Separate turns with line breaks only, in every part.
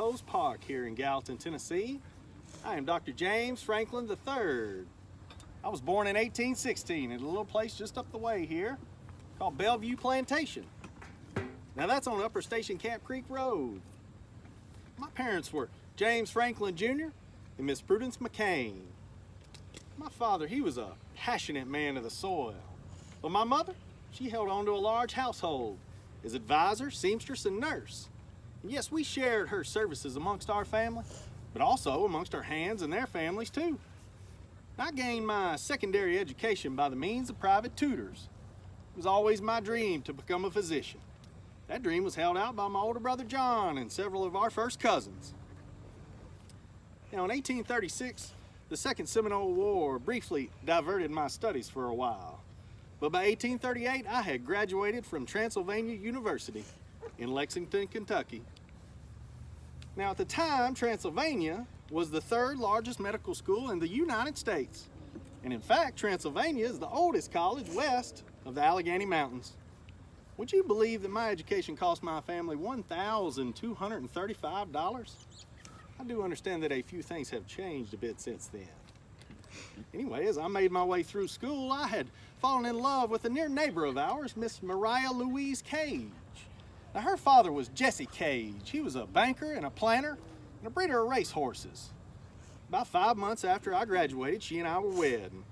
Post Park here in Gallatin, Tennessee. I am Dr. James Franklin III. I was born in 1816 in a little place just up the way here called Bellevue Plantation. Now that's on Upper Station Camp Creek Road. My parents were James Franklin Jr. and Miss Prudence McCain. My father, he was a passionate man of the soil. But my mother, she held on to a large household as advisor, seamstress, and nurse. And yes, we shared her services amongst our family, but also amongst our hands and their families too. I gained my secondary education by the means of private tutors. It was always my dream to become a physician. That dream was held out by my older brother John and several of our first cousins. Now in 1836, the Second Seminole War briefly diverted my studies for a while. But by 1838, I had graduated from Transylvania University in Lexington, Kentucky. Now at the time, Transylvania was the third largest medical school in the United States. And in fact, Transylvania is the oldest college west of the Allegheny Mountains. Would you believe that my education cost my family $1,235? I do understand that a few things have changed a bit since then. Anyway, as I made my way through school, I had fallen in love with a near neighbor of ours, Miss Maria Louise Cage. Now, her father was Jesse Cage. He was a banker and a planter and a breeder of racehorses. About 5 months after I graduated, she and I were wed. And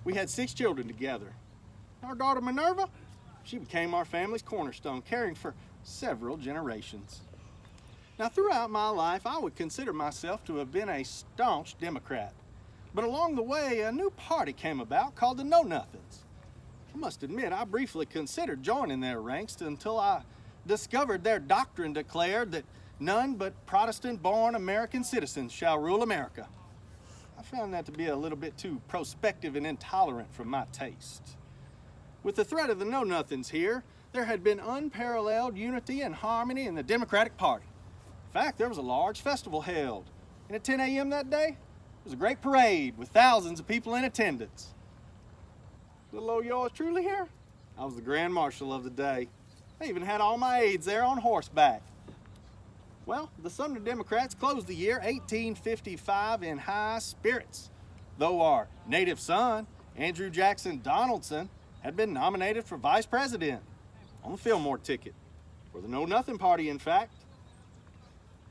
we had 6 children together. Our daughter Minerva, she became our family's cornerstone, caring for several generations. Now, throughout my life, I would consider myself to have been a staunch Democrat. But along the way, a new party came about called the Know Nothings. I must admit, I briefly considered joining their ranks until I discovered their doctrine declared that none but Protestant-born American citizens shall rule America. I found that to be a little bit too prospective and intolerant for my taste. With the threat of the Know Nothings here, there had been unparalleled unity and harmony in the Democratic Party. In fact, there was a large festival held, and at 10 a.m. that day, it was a great parade with thousands of people in attendance. Little old yours truly here, I was the Grand Marshal of the day. I even had all my aides there on horseback. Well, the Sumner Democrats closed the year 1855 in high spirits, though our native son, Andrew Jackson Donaldson, had been nominated for vice president on the Fillmore ticket, for the Know Nothing Party, in fact.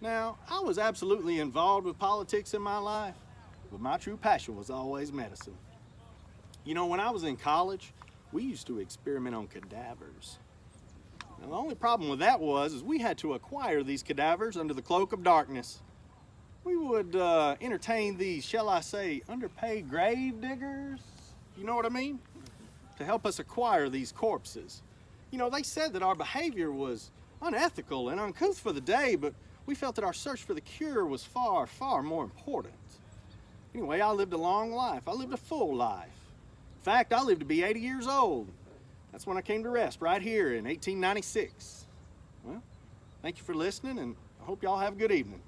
Now, I was absolutely involved with politics in my life, but my true passion was always medicine. You know, when I was in college, we used to experiment on cadavers. Now, the only problem with that was we had to acquire these cadavers under the cloak of darkness. We would entertain these, shall I say, underpaid grave diggers, you know what I mean? To help us acquire these corpses. You know, they said that our behavior was unethical and uncouth for the day, but we felt that our search for the cure was far, far more important. Anyway, I lived a long life. I lived a full life. In fact, I lived to be 80 years old. That's when I came to rest, right here in 1896. Well, thank you for listening, and I hope y'all have a good evening.